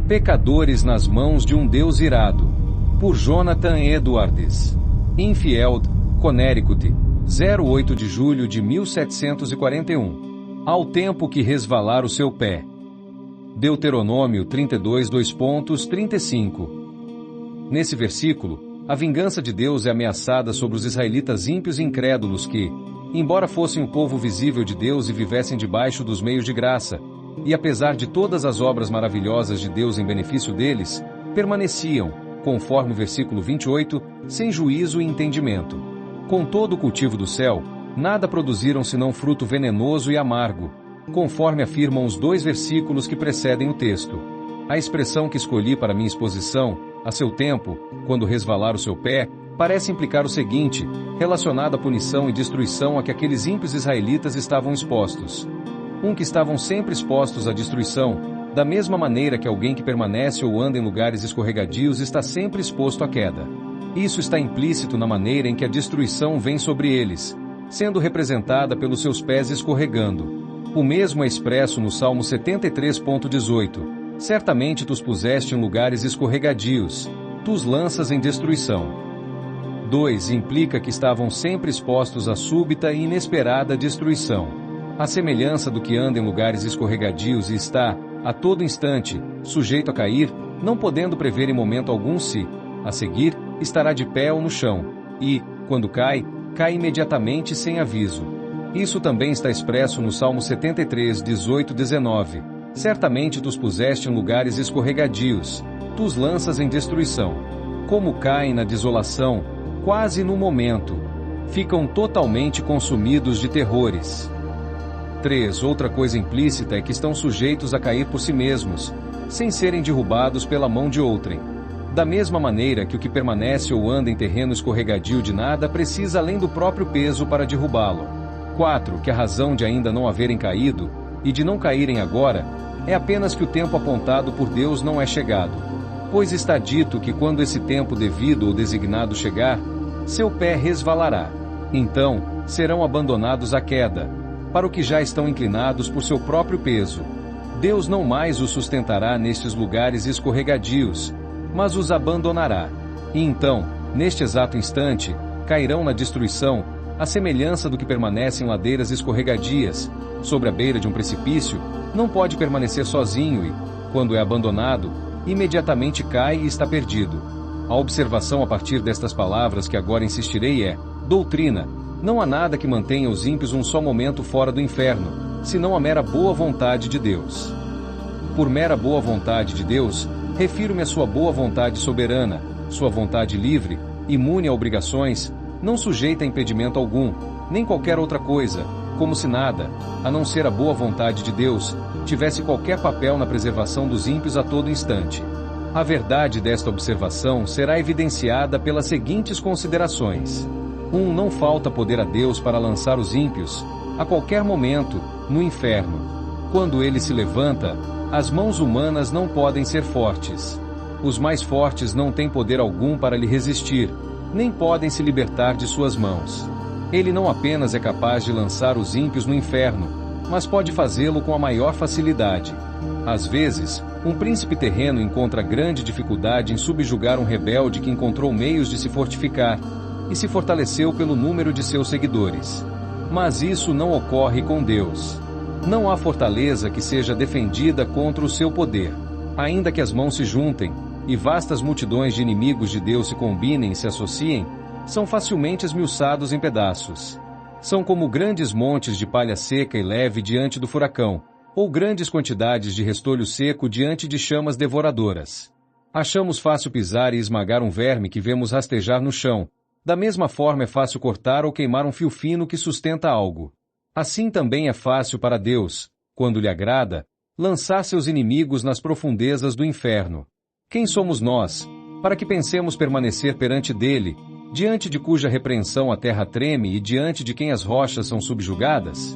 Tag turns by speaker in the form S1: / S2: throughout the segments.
S1: Pecadores nas mãos de um Deus irado. Por Jonathan Edwards. Enfield, Connecticut, 08 de julho de 1741. Ao tempo que resvalar o seu pé. Deuteronômio 32, 2.35. Nesse versículo, a vingança de Deus é ameaçada sobre os israelitas ímpios e incrédulos que, embora fossem o povo visível de Deus e vivessem debaixo dos meios de graça, e apesar de todas as obras maravilhosas de Deus em benefício deles, permaneciam, conforme o versículo 28, sem juízo e entendimento. Com todo o cultivo do céu, nada produziram senão fruto venenoso e amargo, conforme afirmam os 2 versículos que precedem o texto. A expressão que escolhi para minha exposição, a seu tempo, quando resvalar o seu pé, parece implicar o seguinte, relacionado à punição e destruição a que aqueles ímpios israelitas estavam expostos. Que estavam sempre expostos à destruição, da mesma maneira que alguém que permanece ou anda em lugares escorregadios está sempre exposto à queda. Isso está implícito na maneira em que a destruição vem sobre eles, sendo representada pelos seus pés escorregando. O mesmo é expresso no Salmo 73.18. Certamente tu os puseste em lugares escorregadios, tu os lanças em destruição. 2. Implica que estavam sempre expostos à súbita e inesperada destruição. A semelhança do que anda em lugares escorregadios e está, a todo instante, sujeito a cair, não podendo prever em momento algum se, a seguir, estará de pé ou no chão, e, quando cai, cai imediatamente sem aviso. Isso também está expresso no Salmo 73, 18, 19. Certamente tu os puseste em lugares escorregadios, tu os lanças em destruição. Como caem na desolação, quase no momento, ficam totalmente consumidos de terrores. 3. Outra coisa implícita é que estão sujeitos a cair por si mesmos, sem serem derrubados pela mão de outrem. Da mesma maneira que o que permanece ou anda em terreno escorregadio de nada precisa além do próprio peso para derrubá-lo. 4. Que a razão de ainda não haverem caído, e de não caírem agora, é apenas que o tempo apontado por Deus não é chegado. Pois está dito que quando esse tempo devido ou designado chegar, seu pé resvalará. Então, serão abandonados à queda, para o que já estão inclinados por seu próprio peso. Deus não mais os sustentará nestes lugares escorregadios, mas os abandonará. E então, neste exato instante, cairão na destruição, à semelhança do que permanece em ladeiras escorregadias, sobre a beira de um precipício, não pode permanecer sozinho e, quando é abandonado, imediatamente cai e está perdido. A observação a partir destas palavras que agora insistirei é: doutrina. Não há nada que mantenha os ímpios um só momento fora do inferno, senão a mera boa vontade de Deus. Por mera boa vontade de Deus, refiro-me à sua boa vontade soberana, sua vontade livre, imune a obrigações, não sujeita a impedimento algum, nem qualquer outra coisa, como se nada, a não ser a boa vontade de Deus, tivesse qualquer papel na preservação dos ímpios a todo instante. A verdade desta observação será evidenciada pelas seguintes considerações. 1. Não falta poder a Deus para lançar os ímpios, a qualquer momento, no inferno. Quando ele se levanta, as mãos humanas não podem ser fortes. Os mais fortes não têm poder algum para lhe resistir, nem podem se libertar de suas mãos. Ele não apenas é capaz de lançar os ímpios no inferno, mas pode fazê-lo com a maior facilidade. Às vezes, um príncipe terreno encontra grande dificuldade em subjugar um rebelde que encontrou meios de se fortificar, e se fortaleceu pelo número de seus seguidores. Mas isso não ocorre com Deus. Não há fortaleza que seja defendida contra o seu poder. Ainda que as mãos se juntem, e vastas multidões de inimigos de Deus se combinem e se associem, são facilmente esmiuçados em pedaços. São como grandes montes de palha seca e leve diante do furacão, ou grandes quantidades de restolho seco diante de chamas devoradoras. Achamos fácil pisar e esmagar um verme que vemos rastejar no chão. Da mesma forma é fácil cortar ou queimar um fio fino que sustenta algo. Assim também é fácil para Deus, quando lhe agrada, lançar seus inimigos nas profundezas do inferno. Quem somos nós, para que pensemos permanecer perante dele, diante de cuja repreensão a terra treme e diante de quem as rochas são subjugadas?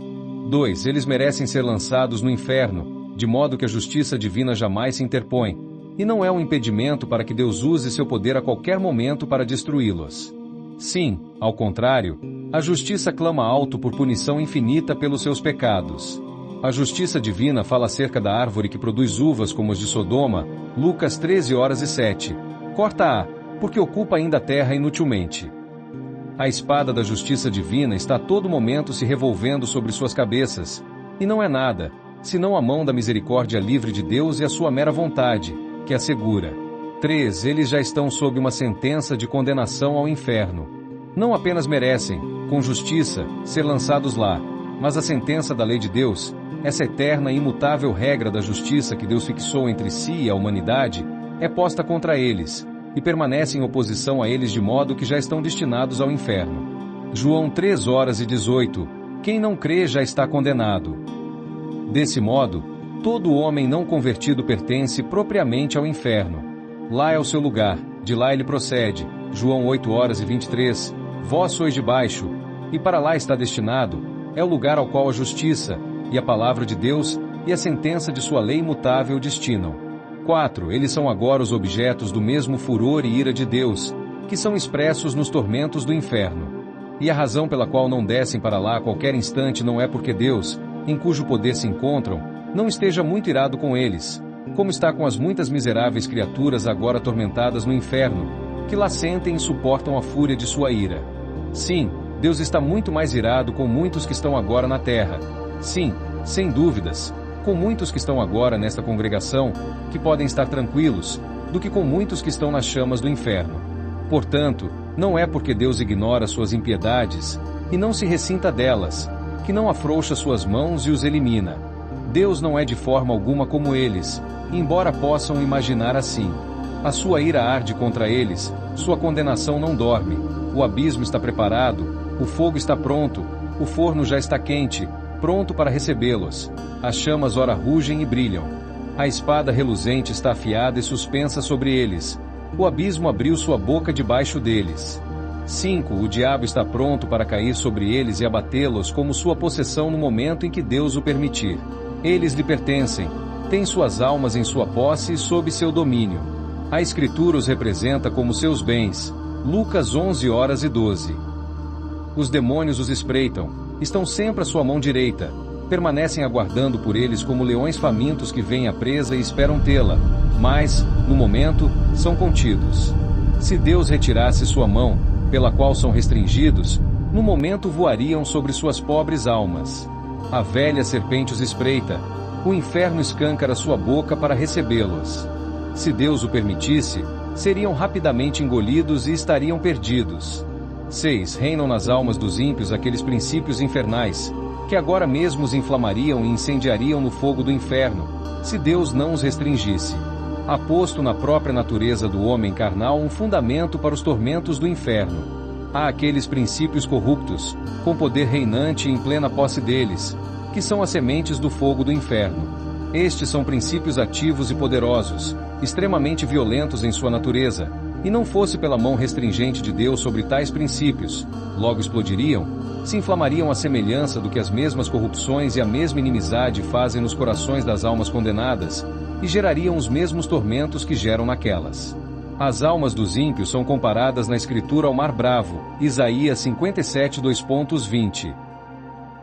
S1: 2. Eles merecem ser lançados no inferno, de modo que a justiça divina jamais se interpõe, e não é um impedimento para que Deus use seu poder a qualquer momento para destruí-los. Sim, ao contrário, a justiça clama alto por punição infinita pelos seus pecados. A justiça divina fala acerca da árvore que produz uvas como as de Sodoma, Lucas 13:07. Corta-a, porque ocupa ainda a terra inutilmente. A espada da justiça divina está a todo momento se revolvendo sobre suas cabeças, e não é nada, senão a mão da misericórdia livre de Deus e a sua mera vontade, que a segura. 3. Eles já estão sob uma sentença de condenação ao inferno. Não apenas merecem, com justiça, ser lançados lá, mas a sentença da lei de Deus, essa eterna e imutável regra da justiça que Deus fixou entre si e a humanidade, é posta contra eles, e permanece em oposição a eles de modo que já estão destinados ao inferno. João 3:18. Quem não crê já está condenado. Desse modo, todo homem não convertido pertence propriamente ao inferno. Lá é o seu lugar, de lá ele procede. João 8:23. Vós sois de baixo, e para lá está destinado, é o lugar ao qual a justiça, e a palavra de Deus, e a sentença de sua lei imutável destinam. 4. Eles são agora os objetos do mesmo furor e ira de Deus, que são expressos nos tormentos do inferno. E a razão pela qual não descem para lá a qualquer instante não é porque Deus, em cujo poder se encontram, não esteja muito irado com eles, como está com as muitas miseráveis criaturas agora atormentadas no inferno, que lá sentem e suportam a fúria de sua ira. Sim, Deus está muito mais irado com muitos que estão agora na terra. Sim, sem dúvidas, com muitos que estão agora nesta congregação, que podem estar tranquilos, do que com muitos que estão nas chamas do inferno. Portanto, não é porque Deus ignora suas impiedades, e não se ressinta delas, que não afrouxa suas mãos e os elimina. Deus não é de forma alguma como eles, embora possam imaginar assim. A sua ira arde contra eles, sua condenação não dorme, o abismo está preparado, o fogo está pronto, o forno já está quente, pronto para recebê-los. As chamas ora rugem e brilham. A espada reluzente está afiada e suspensa sobre eles. O abismo abriu sua boca debaixo deles. 5. O diabo está pronto para cair sobre eles e abatê-los como sua possessão no momento em que Deus o permitir. Eles lhe pertencem, têm suas almas em sua posse e sob seu domínio. A Escritura os representa como seus bens. Lucas 11:12. Os demônios os espreitam, estão sempre à sua mão direita, permanecem aguardando por eles como leões famintos que veem a presa e esperam tê-la, mas, no momento, são contidos. Se Deus retirasse sua mão, pela qual são restringidos, no momento voariam sobre suas pobres almas. A velha serpente os espreita, o inferno escâncara sua boca para recebê-los. Se Deus o permitisse, seriam rapidamente engolidos e estariam perdidos. 6. Reinam nas almas dos ímpios aqueles princípios infernais, que agora mesmo os inflamariam e incendiariam no fogo do inferno, se Deus não os restringisse. Há posto na própria natureza do homem carnal um fundamento para os tormentos do inferno. Há aqueles princípios corruptos, com poder reinante em plena posse deles, que são as sementes do fogo do inferno. Estes são princípios ativos e poderosos, extremamente violentos em sua natureza, e não fosse pela mão restringente de Deus sobre tais princípios, logo explodiriam, se inflamariam à semelhança do que as mesmas corrupções e a mesma inimizade fazem nos corações das almas condenadas, e gerariam os mesmos tormentos que geram naquelas. As almas dos ímpios são comparadas na Escritura ao mar bravo, Isaías 57:20.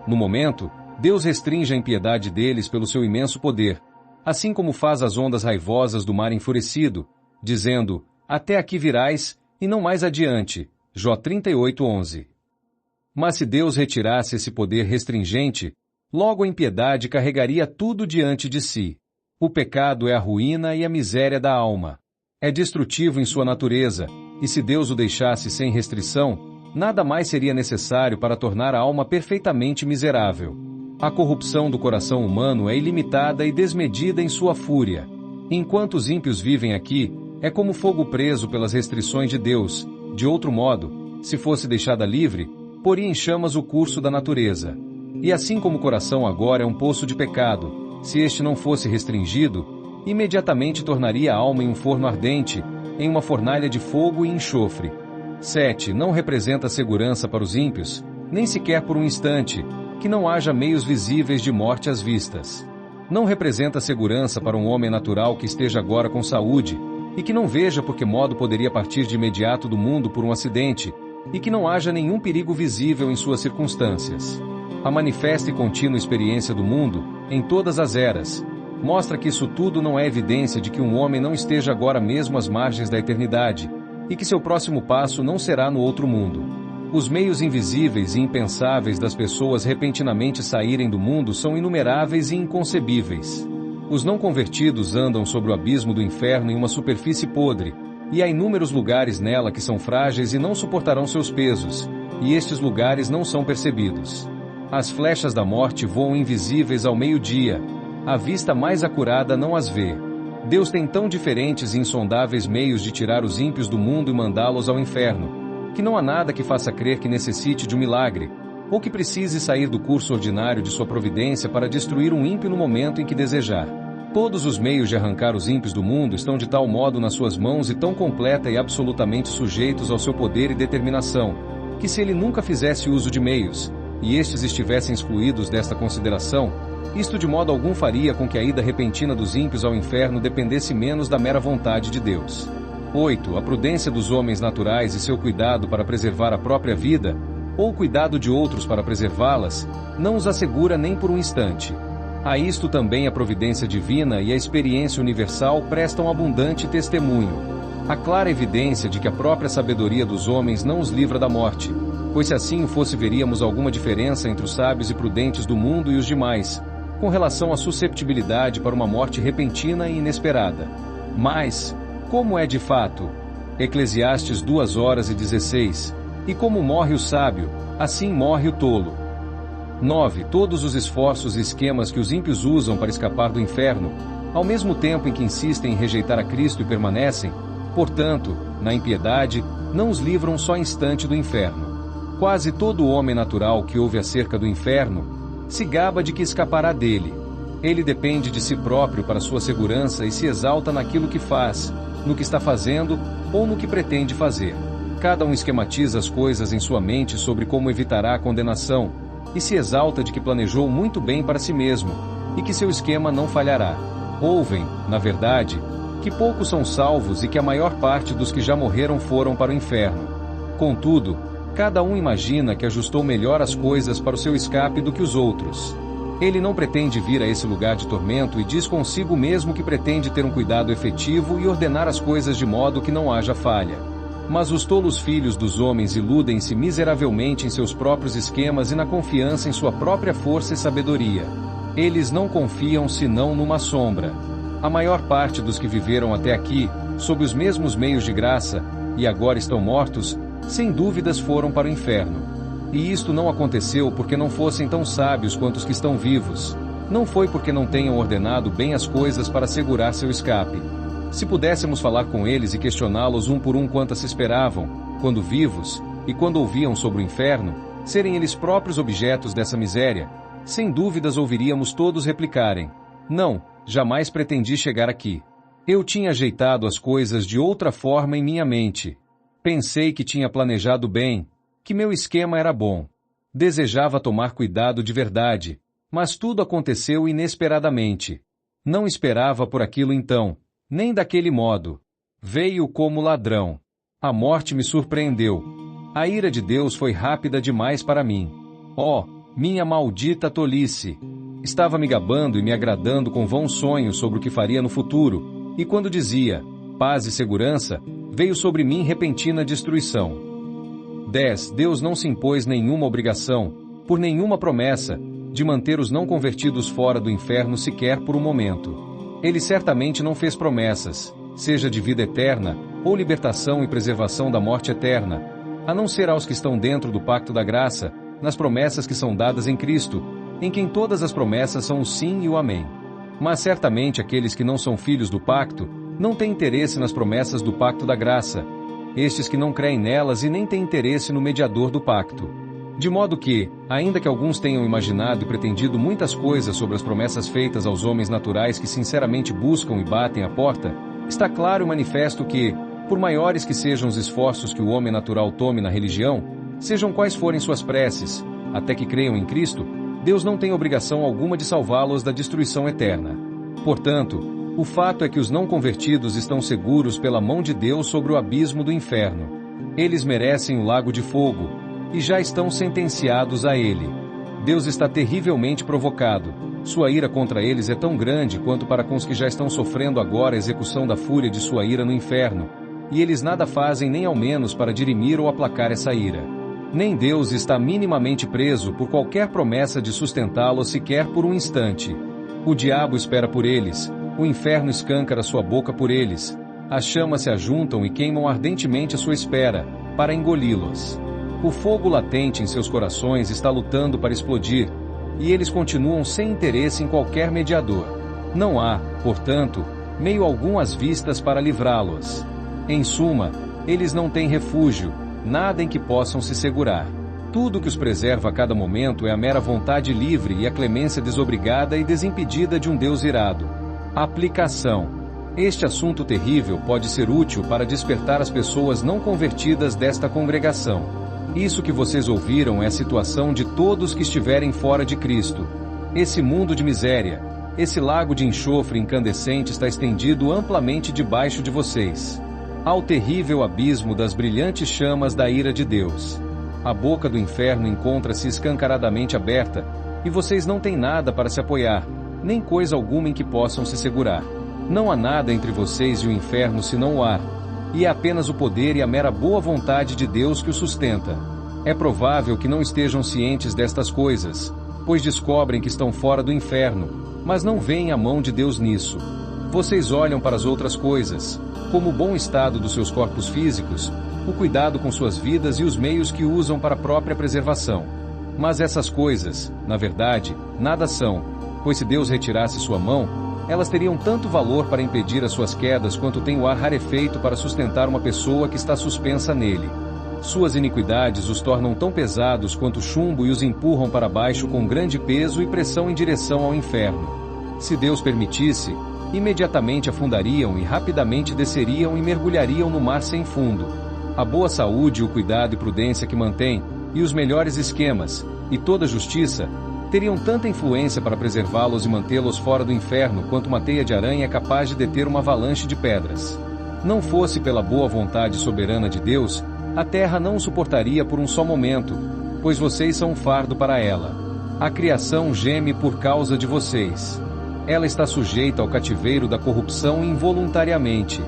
S1: No momento, Deus restringe a impiedade deles pelo seu imenso poder, assim como faz as ondas raivosas do mar enfurecido, dizendo, até aqui virais, e não mais adiante. Jó 38:11. Mas se Deus retirasse esse poder restringente, logo a impiedade carregaria tudo diante de si. O pecado é a ruína e a miséria da alma. É destrutivo em sua natureza, e se Deus o deixasse sem restrição, nada mais seria necessário para tornar a alma perfeitamente miserável. A corrupção do coração humano é ilimitada e desmedida em sua fúria. Enquanto os ímpios vivem aqui, é como fogo preso pelas restrições de Deus. De outro modo, se fosse deixada livre, poria em chamas o curso da natureza. E assim como o coração agora é um poço de pecado, se este não fosse restringido, imediatamente tornaria a alma em um forno ardente, em uma fornalha de fogo e enxofre. 7. Não representa segurança para os ímpios, nem sequer por um instante, que não haja meios visíveis de morte às vistas. Não representa segurança para um homem natural que esteja agora com saúde, e que não veja por que modo poderia partir de imediato do mundo por um acidente, e que não haja nenhum perigo visível em suas circunstâncias. A manifesta e contínua experiência do mundo, em todas as eras, mostra que isso tudo não é evidência de que um homem não esteja agora mesmo às margens da eternidade, e que seu próximo passo não será no outro mundo. Os meios invisíveis e impensáveis das pessoas repentinamente saírem do mundo são inumeráveis e inconcebíveis. Os não convertidos andam sobre o abismo do inferno em uma superfície podre, e há inúmeros lugares nela que são frágeis e não suportarão seus pesos, e estes lugares não são percebidos. As flechas da morte voam invisíveis ao meio-dia, a vista mais acurada não as vê. Deus tem tão diferentes e insondáveis meios de tirar os ímpios do mundo e mandá-los ao inferno, que não há nada que faça crer que necessite de um milagre, ou que precise sair do curso ordinário de sua providência para destruir um ímpio no momento em que desejar. Todos os meios de arrancar os ímpios do mundo estão de tal modo nas suas mãos e tão completa e absolutamente sujeitos ao seu poder e determinação, que se ele nunca fizesse uso de meios, e estes estivessem excluídos desta consideração, isto de modo algum faria com que a ida repentina dos ímpios ao inferno dependesse menos da mera vontade de Deus. 8. A prudência dos homens naturais e seu cuidado para preservar a própria vida, ou o cuidado de outros para preservá-las, não os assegura nem por um instante. A isto também a providência divina e a experiência universal prestam abundante testemunho. A clara evidência de que a própria sabedoria dos homens não os livra da morte, pois se assim o fosse veríamos alguma diferença entre os sábios e prudentes do mundo e os demais, com relação à susceptibilidade para uma morte repentina e inesperada. Mas, como é de fato? Eclesiastes 2:16. E como morre o sábio, assim morre o tolo. 9. Todos os esforços e esquemas que os ímpios usam para escapar do inferno, ao mesmo tempo em que insistem em rejeitar a Cristo e permanecem, portanto, na impiedade, não os livram só instante do inferno. Quase todo homem natural que ouve acerca do inferno se gaba de que escapará dele. Ele depende de si próprio para sua segurança e se exalta naquilo que faz, no que está fazendo ou no que pretende fazer. Cada um esquematiza as coisas em sua mente sobre como evitará a condenação, e se exalta de que planejou muito bem para si mesmo, e que seu esquema não falhará. Ouvem, na verdade, que poucos são salvos e que a maior parte dos que já morreram foram para o inferno. Contudo, cada um imagina que ajustou melhor as coisas para o seu escape do que os outros. Ele não pretende vir a esse lugar de tormento e diz consigo mesmo que pretende ter um cuidado efetivo e ordenar as coisas de modo que não haja falha. Mas os tolos filhos dos homens iludem-se miseravelmente em seus próprios esquemas e na confiança em sua própria força e sabedoria. Eles não confiam senão numa sombra. A maior parte dos que viveram até aqui, sob os mesmos meios de graça, e agora estão mortos, sem dúvidas foram para o inferno. E isto não aconteceu porque não fossem tão sábios quanto os que estão vivos. Não foi porque não tenham ordenado bem as coisas para assegurar seu escape. Se pudéssemos falar com eles e questioná-los um por um quantas se esperavam, quando vivos, e quando ouviam sobre o inferno, serem eles próprios objetos dessa miséria, sem dúvidas ouviríamos todos replicarem: não, jamais pretendi chegar aqui. Eu tinha ajeitado as coisas de outra forma em minha mente. Pensei que tinha planejado bem, que meu esquema era bom. Desejava tomar cuidado de verdade, mas tudo aconteceu inesperadamente. Não esperava por aquilo então, nem daquele modo. Veio como ladrão. A morte me surpreendeu. A ira de Deus foi rápida demais para mim. Oh, minha maldita tolice! Estava me gabando e me agradando com vãos sonhos sobre o que faria no futuro, e quando dizia paz e segurança, veio sobre mim repentina destruição. 10. Deus não se impôs nenhuma obrigação, por nenhuma promessa, de manter os não convertidos fora do inferno sequer por um momento. Ele certamente não fez promessas, seja de vida eterna, ou libertação e preservação da morte eterna, a não ser aos que estão dentro do pacto da graça, nas promessas que são dadas em Cristo, em quem todas as promessas são o sim e o amém. Mas certamente aqueles que não são filhos do pacto, não têm interesse nas promessas do pacto da graça, estes que não creem nelas e nem têm interesse no mediador do pacto. De modo que, ainda que alguns tenham imaginado e pretendido muitas coisas sobre as promessas feitas aos homens naturais que sinceramente buscam e batem à porta, está claro e manifesto que, por maiores que sejam os esforços que o homem natural tome na religião, sejam quais forem suas preces, até que creiam em Cristo, Deus não tem obrigação alguma de salvá-los da destruição eterna. Portanto, o fato é que os não convertidos estão seguros pela mão de Deus sobre o abismo do inferno. Eles merecem o lago de fogo, e já estão sentenciados a ele. Deus está terrivelmente provocado. Sua ira contra eles é tão grande quanto para com os que já estão sofrendo agora a execução da fúria de sua ira no inferno, e eles nada fazem nem ao menos para dirimir ou aplacar essa ira. Nem Deus está minimamente preso por qualquer promessa de sustentá-los sequer por um instante. O diabo espera por eles, o inferno escâncara sua boca por eles, as chamas se ajuntam e queimam ardentemente à sua espera, para engoli-los. O fogo latente em seus corações está lutando para explodir, e eles continuam sem interesse em qualquer mediador. Não há, portanto, meio algum às vistas para livrá-los. Em suma, eles não têm refúgio, nada em que possam se segurar. Tudo que os preserva a cada momento é a mera vontade livre e a clemência desobrigada e desimpedida de um Deus irado. Aplicação. Este assunto terrível pode ser útil para despertar as pessoas não convertidas desta congregação. Isso que vocês ouviram é a situação de todos que estiverem fora de Cristo. Esse mundo de miséria, esse lago de enxofre incandescente está estendido amplamente debaixo de vocês. Ao terrível abismo das brilhantes chamas da ira de Deus. A boca do inferno encontra-se escancaradamente aberta, e vocês não têm nada para se apoiar, nem coisa alguma em que possam se segurar. Não há nada entre vocês e o inferno senão o ar, e é apenas o poder e a mera boa vontade de Deus que o sustenta. É provável que não estejam cientes destas coisas, pois descobrem que estão fora do inferno, mas não veem a mão de Deus nisso. Vocês olham para as outras coisas, como o bom estado dos seus corpos físicos, o cuidado com suas vidas e os meios que usam para a própria preservação. Mas essas coisas, na verdade, nada são, pois se Deus retirasse sua mão, elas teriam tanto valor para impedir as suas quedas quanto tem o ar rarefeito para sustentar uma pessoa que está suspensa nele. Suas iniquidades os tornam tão pesados quanto chumbo e os empurram para baixo com grande peso e pressão em direção ao inferno. Se Deus permitisse, imediatamente afundariam e rapidamente desceriam e mergulhariam no mar sem fundo. A boa saúde, o cuidado e prudência que mantém, e os melhores esquemas, e toda justiça, teriam tanta influência para preservá-los e mantê-los fora do inferno quanto uma teia de aranha é capaz de deter uma avalanche de pedras. Não fosse pela boa vontade soberana de Deus, a terra não o suportaria por um só momento, pois vocês são um fardo para ela. A criação geme por causa de vocês. Ela está sujeita ao cativeiro da corrupção involuntariamente.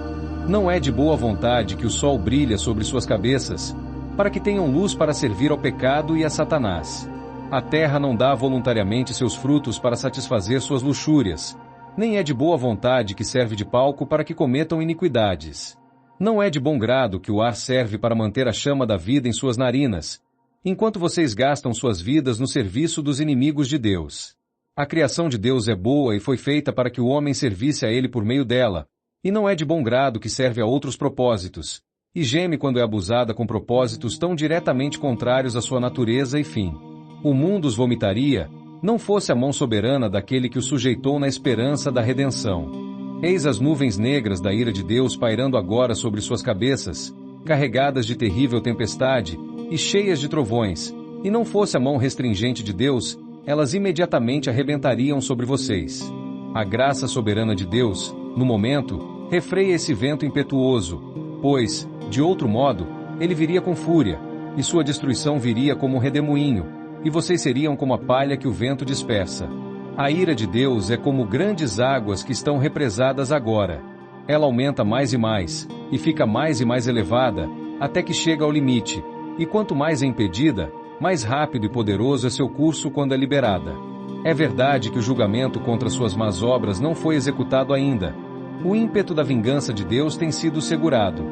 S1: Não é de boa vontade que o sol brilha sobre suas cabeças, para que tenham luz para servir ao pecado e a Satanás. A terra não dá voluntariamente seus frutos para satisfazer suas luxúrias, nem é de boa vontade que serve de palco para que cometam iniquidades. Não é de bom grado que o ar serve para manter a chama da vida em suas narinas, enquanto vocês gastam suas vidas no serviço dos inimigos de Deus. A criação de Deus é boa e foi feita para que o homem servisse a ele por meio dela, e não é de bom grado que serve a outros propósitos, e geme quando é abusada com propósitos tão diretamente contrários à sua natureza e fim. O mundo os vomitaria, não fosse a mão soberana daquele que os sujeitou na esperança da redenção. Eis as nuvens negras da ira de Deus pairando agora sobre suas cabeças, carregadas de terrível tempestade e cheias de trovões, e não fosse a mão restringente de Deus, elas imediatamente arrebentariam sobre vocês. A graça soberana de Deus, no momento, refreia esse vento impetuoso, pois, de outro modo, ele viria com fúria, e sua destruição viria como um redemoinho, e vocês seriam como a palha que o vento dispersa. A ira de Deus é como grandes águas que estão represadas agora. Ela aumenta mais e fica mais e mais elevada, até que chega ao limite, e quanto mais é impedida, mais rápido e poderoso é seu curso quando é liberada. É verdade que o julgamento contra suas más obras não foi executado ainda. O ímpeto da vingança de Deus tem sido segurado.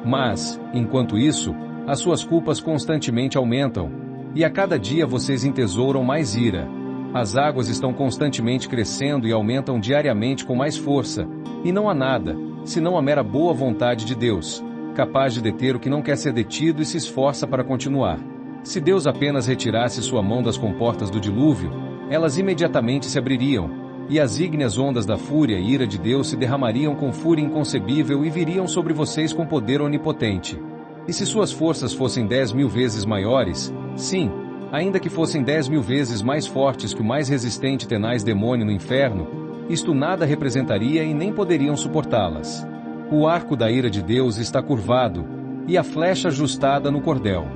S1: Mas, enquanto isso, as suas culpas constantemente aumentam, e a cada dia vocês entesouram mais ira. As águas estão constantemente crescendo e aumentam diariamente com mais força, e não há nada, senão a mera boa vontade de Deus, capaz de deter o que não quer ser detido e se esforça para continuar. Se Deus apenas retirasse sua mão das comportas do dilúvio, elas imediatamente se abririam, e as ígneas ondas da fúria e ira de Deus se derramariam com fúria inconcebível e viriam sobre vocês com poder onipotente. E se suas forças fossem 10.000 vezes maiores, sim, ainda que fossem 10.000 vezes mais fortes que o mais resistente e tenaz demônio no inferno, isto nada representaria e nem poderiam suportá-las. O arco da ira de Deus está curvado, e a flecha ajustada no cordel.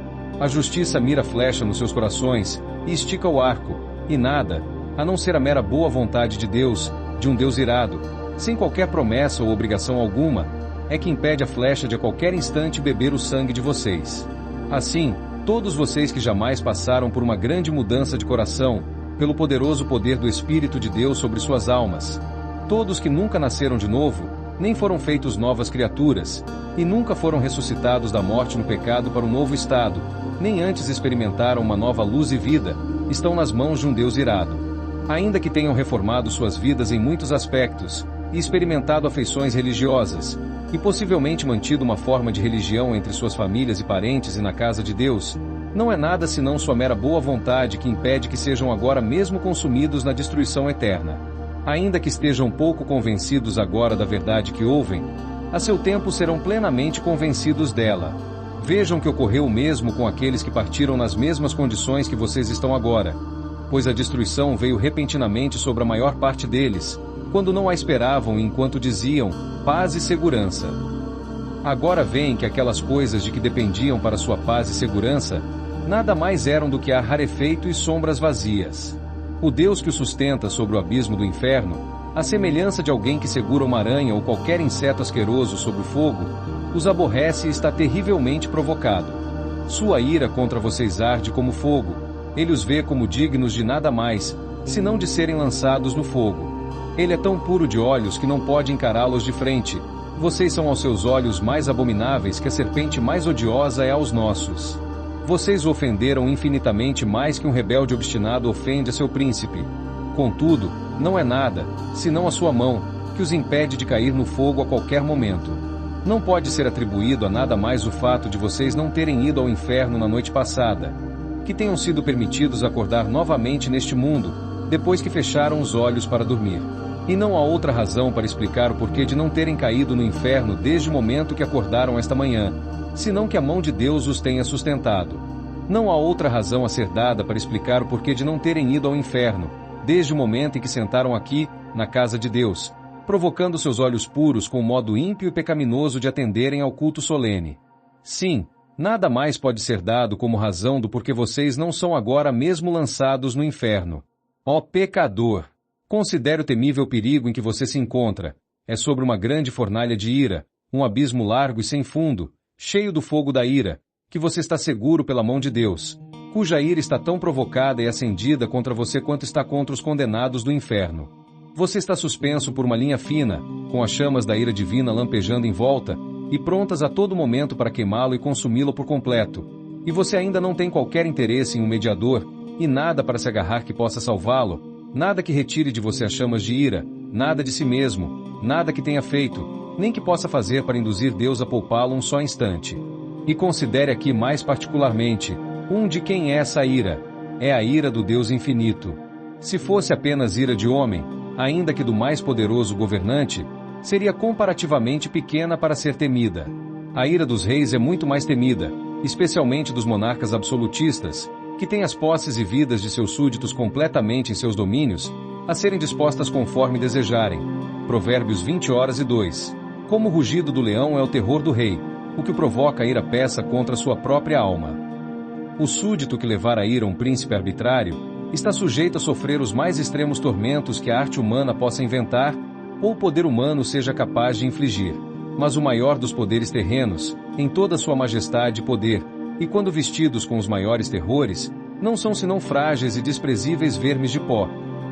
S1: A justiça mira a flecha nos seus corações, e estica o arco, e nada, a não ser a mera boa vontade de Deus, de um Deus irado, sem qualquer promessa ou obrigação alguma, é que impede a flecha de a qualquer instante beber o sangue de vocês. Assim, todos vocês que jamais passaram por uma grande mudança de coração, pelo poderoso poder do Espírito de Deus sobre suas almas, todos que nunca nasceram de novo, nem foram feitos novas criaturas, e nunca foram ressuscitados da morte no pecado para um novo estado, nem antes experimentaram uma nova luz e vida, estão nas mãos de um Deus irado. Ainda que tenham reformado suas vidas em muitos aspectos, e experimentado afeições religiosas, e possivelmente mantido uma forma de religião entre suas famílias e parentes e na casa de Deus, não é nada senão sua mera boa vontade que impede que sejam agora mesmo consumidos na destruição eterna. Ainda que estejam pouco convencidos agora da verdade que ouvem, a seu tempo serão plenamente convencidos dela. Vejam que ocorreu o mesmo com aqueles que partiram nas mesmas condições que vocês estão agora, pois a destruição veio repentinamente sobre a maior parte deles, quando não a esperavam e enquanto diziam, paz e segurança. Agora veem que aquelas coisas de que dependiam para sua paz e segurança, nada mais eram do que ar rarefeito e sombras vazias. O Deus que o sustenta sobre o abismo do inferno, à semelhança de alguém que segura uma aranha ou qualquer inseto asqueroso sobre o fogo, os aborrece e está terrivelmente provocado. Sua ira contra vocês arde como fogo, ele os vê como dignos de nada mais, senão de serem lançados no fogo. Ele é tão puro de olhos que não pode encará-los de frente. Vocês são aos seus olhos mais abomináveis que a serpente mais odiosa é aos nossos. Vocês o ofenderam infinitamente mais que um rebelde obstinado ofende a seu príncipe. Contudo, não é nada, senão a sua mão, que os impede de cair no fogo a qualquer momento. Não pode ser atribuído a nada mais o fato de vocês não terem ido ao inferno na noite passada, que tenham sido permitidos acordar novamente neste mundo, depois que fecharam os olhos para dormir. E não há outra razão para explicar o porquê de não terem caído no inferno desde o momento que acordaram esta manhã, senão que a mão de Deus os tenha sustentado. Não há outra razão a ser dada para explicar o porquê de não terem ido ao inferno, desde o momento em que sentaram aqui, na casa de Deus, provocando seus olhos puros com o modo ímpio e pecaminoso de atenderem ao culto solene. Sim, nada mais pode ser dado como razão do porquê vocês não são agora mesmo lançados no inferno. Ó pecador! Considere o temível perigo em que você se encontra. É sobre uma grande fornalha de ira, um abismo largo e sem fundo, cheio do fogo da ira, que você está seguro pela mão de Deus, cuja ira está tão provocada e acendida contra você quanto está contra os condenados do inferno. Você está suspenso por uma linha fina, com as chamas da ira divina lampejando em volta, e prontas a todo momento para queimá-lo e consumi-lo por completo. E você ainda não tem qualquer interesse em um mediador, e nada para se agarrar que possa salvá-lo, nada que retire de você as chamas de ira, nada de si mesmo, nada que tenha feito, nem que possa fazer para induzir Deus a poupá-lo um só instante. E considere aqui mais particularmente, de quem é essa ira? É a ira do Deus infinito. Se fosse apenas ira de homem, ainda que do mais poderoso governante, seria comparativamente pequena para ser temida. A ira dos reis é muito mais temida, especialmente dos monarcas absolutistas, que têm as posses e vidas de seus súditos completamente em seus domínios, a serem dispostas conforme desejarem. Provérbios 20:2. Como o rugido do leão é o terror do rei, o que provoca a ira peça contra sua própria alma. O súdito que levar à ira um príncipe arbitrário, está sujeito a sofrer os mais extremos tormentos que a arte humana possa inventar, ou o poder humano seja capaz de infligir. Mas o maior dos poderes terrenos, em toda sua majestade e poder, e quando vestidos com os maiores terrores, não são senão frágeis e desprezíveis vermes de pó,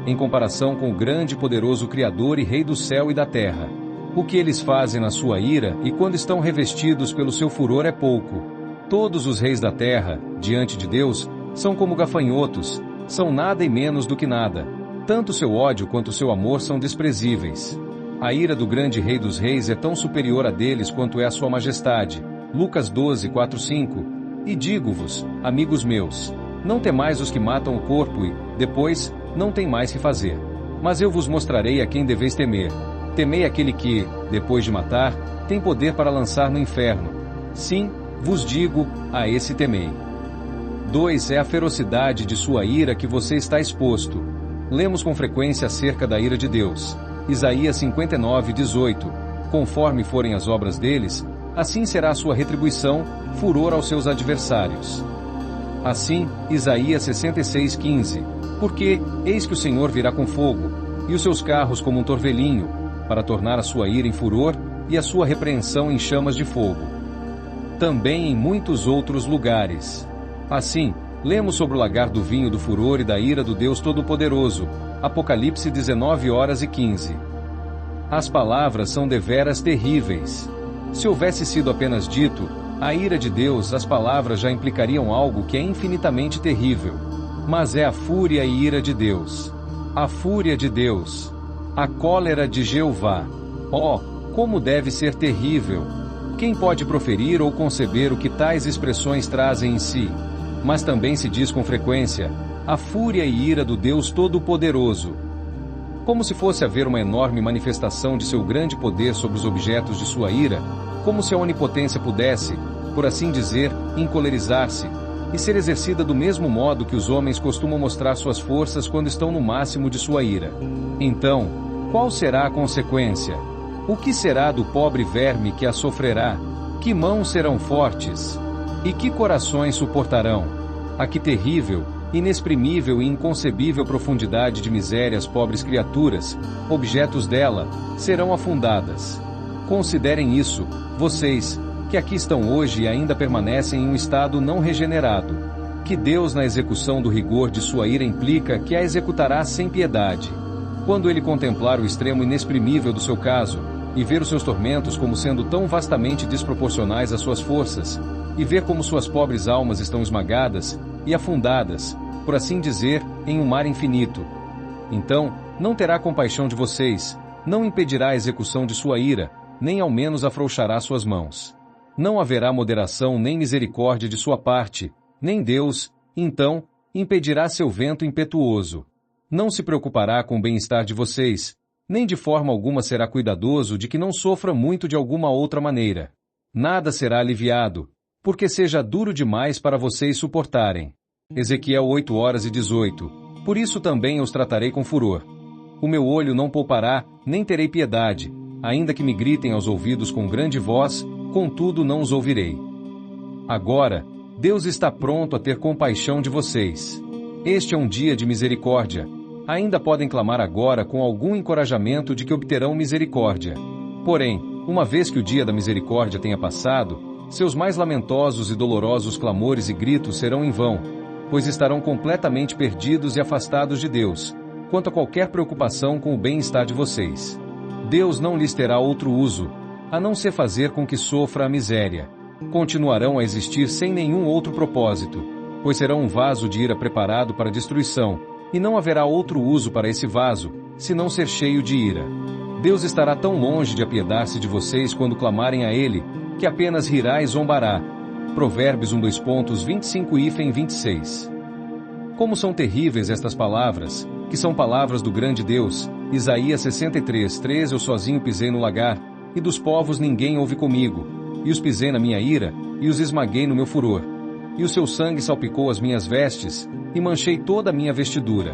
S1: em comparação com o grande e poderoso Criador e Rei do céu e da terra. O que eles fazem na sua ira e quando estão revestidos pelo seu furor é pouco. Todos os reis da terra, diante de Deus, são como gafanhotos, são nada e menos do que nada. Tanto seu ódio quanto seu amor são desprezíveis. A ira do grande Rei dos reis é tão superior a deles quanto é a sua majestade. Lucas 12:4-5. E digo-vos, amigos meus, não temais os que matam o corpo e, depois, não tem mais que fazer. Mas eu vos mostrarei a quem deveis temer. Temei aquele que, depois de matar, tem poder para lançar no inferno. Sim, vos digo, a esse temei. 2. É a ferocidade de sua ira que você está exposto. Lemos com frequência acerca da ira de Deus. Isaías 59:18. Conforme forem as obras deles, assim será a sua retribuição, furor aos seus adversários. Assim, Isaías 66:15. Porque, eis que o Senhor virá com fogo, e os seus carros como um torvelinho, para tornar a sua ira em furor, e a sua repreensão em chamas de fogo. Também em muitos outros lugares. Assim, lemos sobre o lagar do vinho do furor e da ira do Deus Todo-Poderoso, Apocalipse 19:15. As palavras são deveras terríveis. Se houvesse sido apenas dito, a ira de Deus, as palavras já implicariam algo que é infinitamente terrível. Mas é a fúria e ira de Deus. A fúria de Deus. A cólera de Jeová. Oh, como deve ser terrível! Quem pode proferir ou conceber o que tais expressões trazem em si? Mas também se diz com frequência, a fúria e ira do Deus Todo-Poderoso. Como se fosse haver uma enorme manifestação de seu grande poder sobre os objetos de sua ira, como se a onipotência pudesse, por assim dizer, encolerizar-se, e ser exercida do mesmo modo que os homens costumam mostrar suas forças quando estão no máximo de sua ira. Então, qual será a consequência? O que será do pobre verme que a sofrerá? Que mãos serão fortes? E que corações suportarão? A que terrível, inexprimível e inconcebível profundidade de miséria as pobres criaturas, objetos dela, serão afundadas. Considerem isso, vocês, que aqui estão hoje e ainda permanecem em um estado não regenerado. Que Deus na execução do rigor de sua ira implica que a executará sem piedade. Quando ele contemplar o extremo inexprimível do seu caso, e ver os seus tormentos como sendo tão vastamente desproporcionais às suas forças, e ver como suas pobres almas estão esmagadas e afundadas, por assim dizer, em um mar infinito. Então, não terá compaixão de vocês, não impedirá a execução de sua ira, nem ao menos afrouxará suas mãos. Não haverá moderação nem misericórdia de sua parte, nem Deus, então, impedirá seu vento impetuoso. Não se preocupará com o bem-estar de vocês, nem de forma alguma será cuidadoso de que não sofra muito de alguma outra maneira. Nada será aliviado, porque seja duro demais para vocês suportarem. Ezequiel 8:18. Por isso também os tratarei com furor. O meu olho não poupará, nem terei piedade, ainda que me gritem aos ouvidos com grande voz, contudo não os ouvirei. Agora, Deus está pronto a ter compaixão de vocês. Este é um dia de misericórdia. Ainda podem clamar agora com algum encorajamento de que obterão misericórdia. Porém, uma vez que o dia da misericórdia tenha passado, seus mais lamentosos e dolorosos clamores e gritos serão em vão, pois estarão completamente perdidos e afastados de Deus, quanto a qualquer preocupação com o bem-estar de vocês. Deus não lhes terá outro uso, a não ser fazer com que sofra a miséria. Continuarão a existir sem nenhum outro propósito, pois serão um vaso de ira preparado para destruição, e não haverá outro uso para esse vaso, senão ser cheio de ira. Deus estará tão longe de apiedar-se de vocês quando clamarem a Ele, que apenas rirá e zombará. Provérbios 25:26. Como são terríveis estas palavras, que são palavras do grande Deus. Isaías 63:3. Eu sozinho pisei no lagar, e dos povos ninguém houve comigo, e os pisei na minha ira, e os esmaguei no meu furor. E o seu sangue salpicou as minhas vestes, e manchei toda a minha vestidura.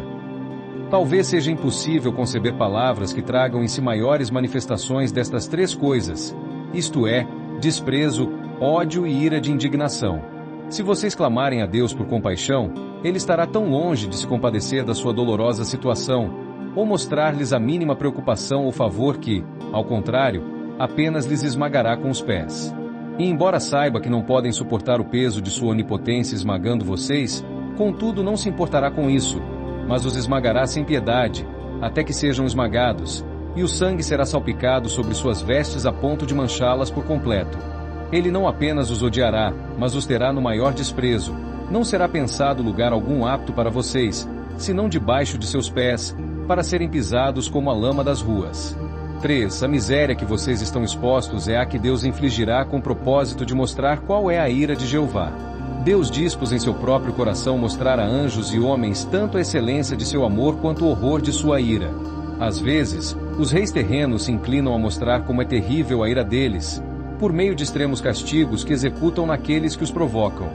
S1: Talvez seja impossível conceber palavras que tragam em si maiores manifestações destas três coisas, isto é, desprezo, ódio e ira de indignação. Se vocês clamarem a Deus por compaixão, Ele estará tão longe de se compadecer da sua dolorosa situação, ou mostrar-lhes a mínima preocupação ou favor que, ao contrário, apenas lhes esmagará com os pés. E embora saiba que não podem suportar o peso de sua onipotência esmagando vocês, contudo não se importará com isso, mas os esmagará sem piedade, até que sejam esmagados, e o sangue será salpicado sobre suas vestes a ponto de manchá-las por completo. Ele não apenas os odiará, mas os terá no maior desprezo. Não será pensado lugar algum apto para vocês, senão debaixo de seus pés, para serem pisados como a lama das ruas. 3. A miséria que vocês estão expostos é a que Deus infligirá com o propósito de mostrar qual é a ira de Jeová. Deus dispôs em seu próprio coração mostrar a anjos e homens tanto a excelência de seu amor quanto o horror de sua ira. Às vezes, os reis terrenos se inclinam a mostrar como é terrível a ira deles, por meio de extremos castigos que executam naqueles que os provocam.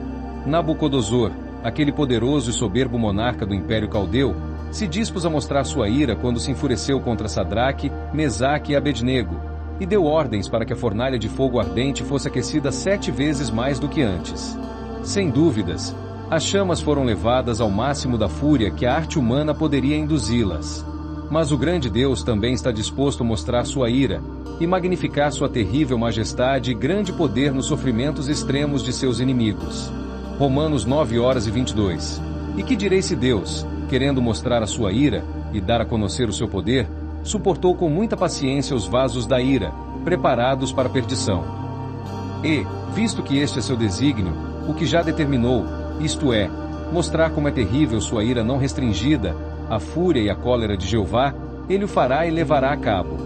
S1: Nabucodonosor, aquele poderoso e soberbo monarca do Império Caldeu, se dispôs a mostrar sua ira quando se enfureceu contra Sadraque, Mesaque e Abednego, e deu ordens para que a fornalha de fogo ardente fosse aquecida 7 vezes mais do que antes. Sem dúvidas, As chamas foram levadas ao máximo da fúria que a arte humana poderia induzi-las. Mas o grande Deus também está disposto a mostrar sua ira e magnificar sua terrível majestade e grande poder nos sofrimentos extremos de seus inimigos. Romanos 9:22. E que direi se Deus, querendo mostrar a sua ira e dar a conhecer o seu poder, suportou com muita paciência os vasos da ira, preparados para a perdição? E, visto que este é seu desígnio, o que já determinou, isto é, mostrar como é terrível sua ira não restringida, a fúria e a cólera de Jeová, ele o fará e levará a cabo.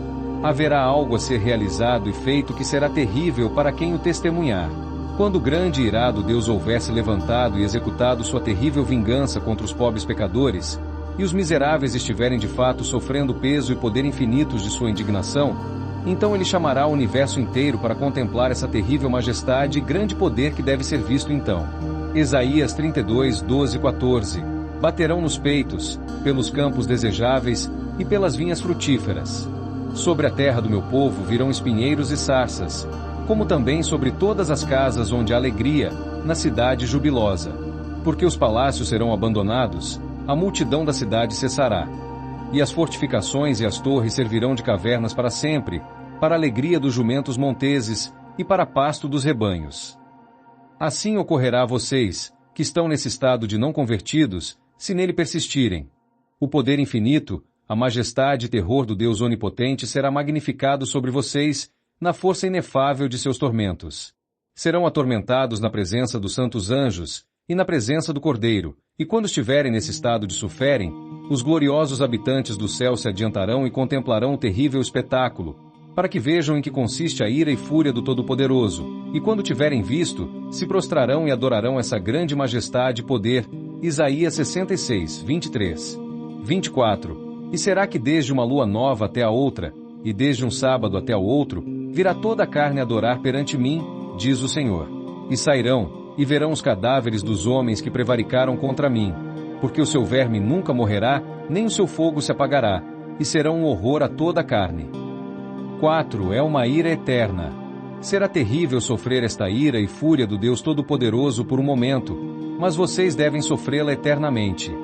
S1: Haverá algo a ser realizado e feito que será terrível para quem o testemunhar. Quando o grande e irado Deus houvesse levantado e executado sua terrível vingança contra os pobres pecadores, e os miseráveis estiverem de fato sofrendo o peso e poder infinitos de sua indignação, então ele chamará o universo inteiro para contemplar essa terrível majestade e grande poder que deve ser visto então. Isaías 32:12-14. Baterão nos peitos, pelos campos desejáveis e pelas vinhas frutíferas. Sobre a terra do meu povo virão espinheiros e sarças, como também sobre todas as casas onde há alegria, na cidade jubilosa. Porque os palácios serão abandonados, a multidão da cidade cessará. E as fortificações e as torres servirão de cavernas para sempre, para a alegria dos jumentos monteses e para pasto dos rebanhos. Assim ocorrerá a vocês, que estão nesse estado de não convertidos, se nele persistirem. O poder infinito, a majestade e terror do Deus onipotente será magnificado sobre vocês, na força inefável de seus tormentos. Serão atormentados na presença dos santos anjos e na presença do Cordeiro, e quando estiverem nesse estado de suferem, os gloriosos habitantes do céu se adiantarão e contemplarão o terrível espetáculo, para que vejam em que consiste a ira e fúria do Todo-Poderoso, e quando tiverem visto, se prostrarão e adorarão essa grande majestade e poder. Isaías 66:23-24. E será que desde uma lua nova até a outra, e desde um sábado até o outro, virá toda a carne adorar perante mim, diz o Senhor. E sairão, e verão os cadáveres dos homens que prevaricaram contra mim, porque o seu verme nunca morrerá, nem o seu fogo se apagará, e serão um horror a toda a carne. 4. É uma ira eterna. Será terrível sofrer esta ira e fúria do Deus Todo-Poderoso por um momento, mas vocês devem sofrê-la eternamente.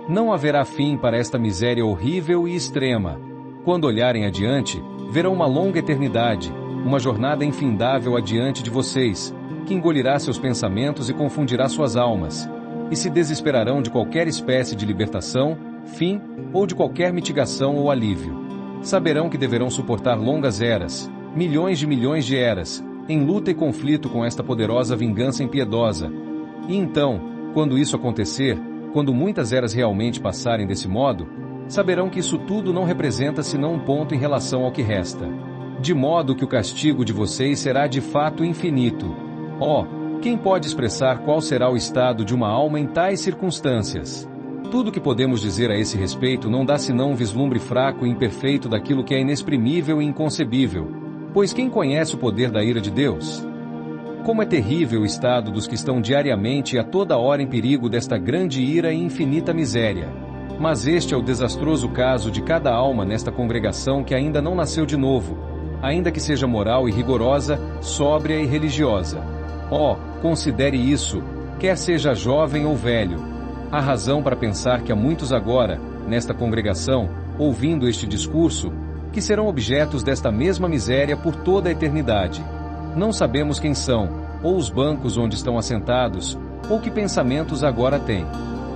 S1: Não haverá fim para esta miséria horrível e extrema. Quando olharem adiante, verão uma longa eternidade, uma jornada infindável adiante de vocês, que engolirá seus pensamentos e confundirá suas almas, e se desesperarão de qualquer espécie de libertação, fim, ou de qualquer mitigação ou alívio. Saberão que deverão suportar longas eras, milhões de eras, em luta e conflito com esta poderosa vingança impiedosa. E então, quando isso acontecer, quando muitas eras realmente passarem desse modo, saberão que isso tudo não representa senão um ponto em relação ao que resta. De modo que o castigo de vocês será de fato infinito. Quem pode expressar qual será o estado de uma alma em tais circunstâncias? Tudo o que podemos dizer a esse respeito não dá senão um vislumbre fraco e imperfeito daquilo que é inexprimível e inconcebível, pois quem conhece o poder da ira de Deus? Como é terrível o estado dos que estão diariamente e a toda hora em perigo desta grande ira e infinita miséria. Mas este é o desastroso caso de cada alma nesta congregação que ainda não nasceu de novo, ainda que seja moral e rigorosa, sóbria e religiosa. Considere isso, quer seja jovem ou velho. Há razão para pensar que há muitos agora, nesta congregação, ouvindo este discurso, que serão objetos desta mesma miséria por toda a eternidade. Não sabemos quem são, ou os bancos onde estão assentados, ou que pensamentos agora têm.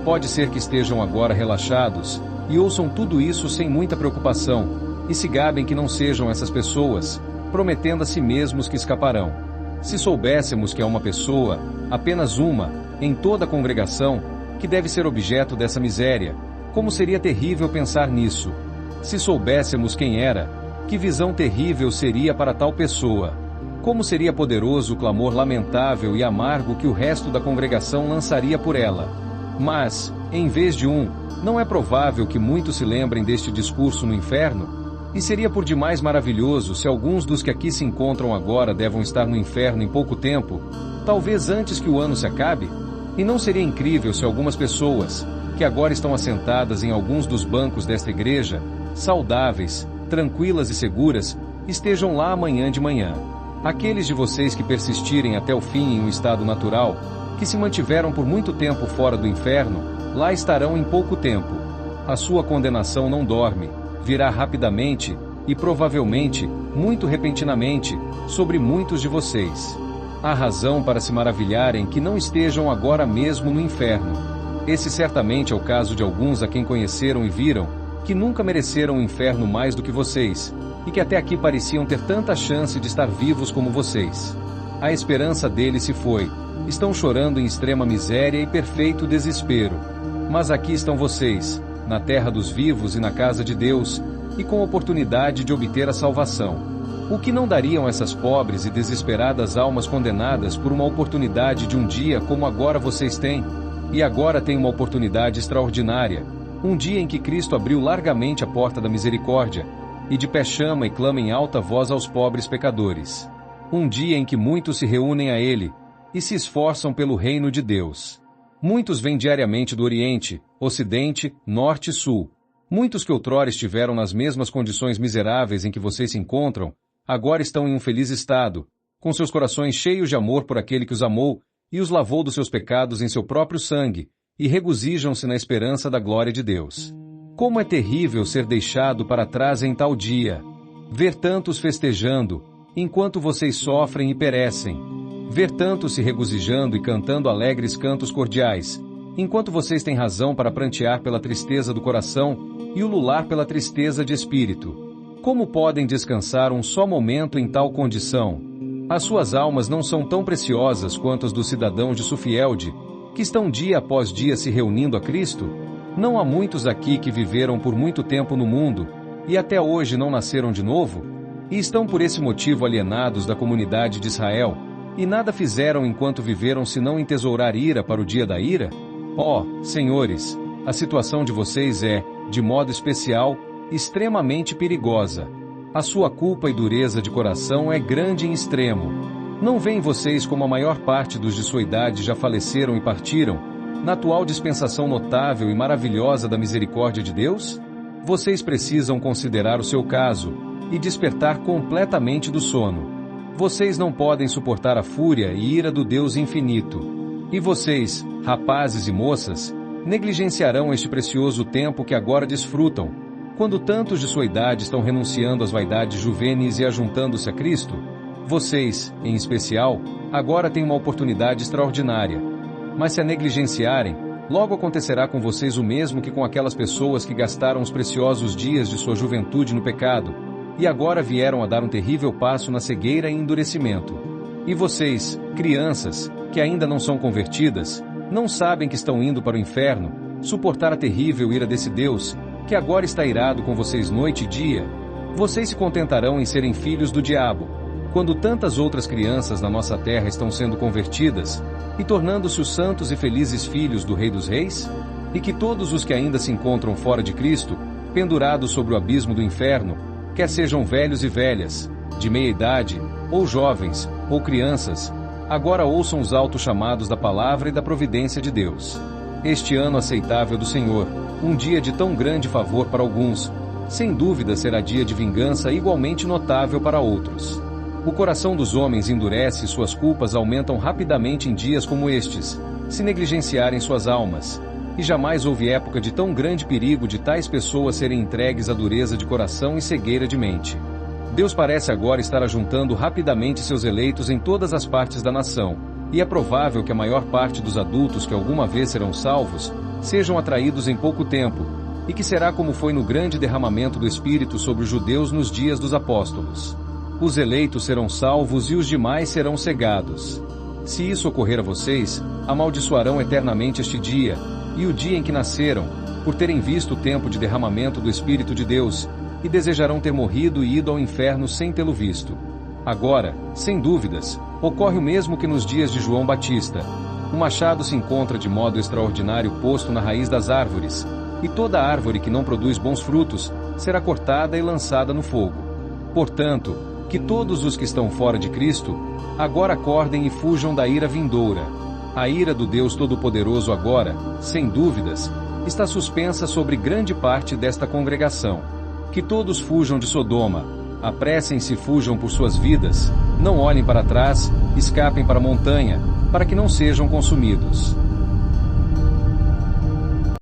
S1: Pode ser que estejam agora relaxados, e ouçam tudo isso sem muita preocupação, e se gabem que não sejam essas pessoas, prometendo a si mesmos que escaparão. Se soubéssemos que há uma pessoa, apenas uma, em toda a congregação, que deve ser objeto dessa miséria, como seria terrível pensar nisso. Se soubéssemos quem era, que visão terrível seria para tal pessoa. Como seria poderoso o clamor lamentável e amargo que o resto da congregação lançaria por ela. Mas, em vez de um, não é provável que muitos se lembrem deste discurso no inferno? E seria por demais maravilhoso se alguns dos que aqui se encontram agora devam estar no inferno em pouco tempo, talvez antes que o ano se acabe? E não seria incrível se algumas pessoas, que agora estão assentadas em alguns dos bancos desta igreja, saudáveis, tranquilas e seguras, estejam lá amanhã de manhã. Aqueles de vocês que persistirem até o fim em um estado natural, que se mantiveram por muito tempo fora do inferno, lá estarão em pouco tempo. A sua condenação não dorme, virá rapidamente, e provavelmente, muito repentinamente, sobre muitos de vocês. Há razão para se maravilharem que não estejam agora mesmo no inferno. Esse certamente é o caso de alguns a quem conheceram e viram, que nunca mereceram o inferno mais do que vocês, e que até aqui pareciam ter tanta chance de estar vivos como vocês. A esperança deles se foi, estão chorando em extrema miséria e perfeito desespero. Mas aqui estão vocês, na terra dos vivos e na casa de Deus, e com oportunidade de obter a salvação. O que não dariam essas pobres e desesperadas almas condenadas por uma oportunidade de um dia como agora vocês têm? E agora têm uma oportunidade extraordinária, um dia em que Cristo abriu largamente a porta da misericórdia, e de pé chama e clama em alta voz aos pobres pecadores. Um dia em que muitos se reúnem a Ele, e se esforçam pelo reino de Deus. Muitos vêm diariamente do Oriente, Ocidente, Norte e Sul. Muitos que outrora estiveram nas mesmas condições miseráveis em que vocês se encontram, agora estão em um feliz estado, com seus corações cheios de amor por aquele que os amou e os lavou dos seus pecados em seu próprio sangue, e regozijam-se na esperança da glória de Deus. Como é terrível ser deixado para trás em tal dia! Ver tantos festejando, enquanto vocês sofrem e perecem. Ver tantos se regozijando e cantando alegres cantos cordiais, enquanto vocês têm razão para prantear pela tristeza do coração e ulular pela tristeza de espírito. Como podem descansar um só momento em tal condição? As suas almas não são tão preciosas quanto as dos cidadãos de Sufielde, que estão dia após dia se reunindo a Cristo? Não há muitos aqui que viveram por muito tempo no mundo, e até hoje não nasceram de novo? E estão por esse motivo alienados da comunidade de Israel, e nada fizeram enquanto viveram senão entesourar ira para o dia da ira? Senhores, a situação de vocês é, de modo especial, extremamente perigosa. A sua culpa e dureza de coração é grande em extremo. Não veem vocês como a maior parte dos de sua idade já faleceram e partiram, na atual dispensação notável e maravilhosa da misericórdia de Deus? Vocês precisam considerar o seu caso e despertar completamente do sono. Vocês não podem suportar a fúria e ira do Deus infinito. E vocês, rapazes e moças, negligenciarão este precioso tempo que agora desfrutam, quando tantos de sua idade estão renunciando às vaidades juvenis e ajuntando-se a Cristo? Vocês, em especial, agora têm uma oportunidade extraordinária. Mas se a negligenciarem, logo acontecerá com vocês o mesmo que com aquelas pessoas que gastaram os preciosos dias de sua juventude no pecado, e agora vieram a dar um terrível passo na cegueira e endurecimento. E vocês, crianças, que ainda não são convertidas, não sabem que estão indo para o inferno, suportar a terrível ira desse Deus, que agora está irado com vocês noite e dia? Vocês se contentarão em serem filhos do diabo, quando tantas outras crianças na nossa terra estão sendo convertidas, e tornando-se os santos e felizes filhos do Rei dos Reis? E que todos os que ainda se encontram fora de Cristo, pendurados sobre o abismo do inferno, quer sejam velhos e velhas, de meia idade, ou jovens, ou crianças, agora ouçam os altos chamados da palavra e da providência de Deus. Este ano aceitável do Senhor, um dia de tão grande favor para alguns, sem dúvida será dia de vingança igualmente notável para outros. O coração dos homens endurece e suas culpas aumentam rapidamente em dias como estes, se negligenciarem suas almas, e jamais houve época de tão grande perigo de tais pessoas serem entregues à dureza de coração e cegueira de mente. Deus parece agora estar ajuntando rapidamente seus eleitos em todas as partes da nação, e é provável que a maior parte dos adultos que alguma vez serão salvos sejam atraídos em pouco tempo, e que será como foi no grande derramamento do Espírito sobre os judeus nos dias dos apóstolos. Os eleitos serão salvos e os demais serão cegados. Se isso ocorrer a vocês, amaldiçoarão eternamente este dia, e o dia em que nasceram, por terem visto o tempo de derramamento do Espírito de Deus, e desejarão ter morrido e ido ao inferno sem tê-lo visto. Agora, sem dúvidas, ocorre o mesmo que nos dias de João Batista. O machado se encontra de modo extraordinário posto na raiz das árvores, e toda árvore que não produz bons frutos será cortada e lançada no fogo. Portanto, que todos os que estão fora de Cristo agora acordem e fujam da ira vindoura. A ira do Deus Todo-Poderoso agora, sem dúvidas, está suspensa sobre grande parte desta congregação. Que todos fujam de Sodoma, apressem-se e fujam por suas vidas, não olhem para trás, escapem para a montanha, para que não sejam consumidos.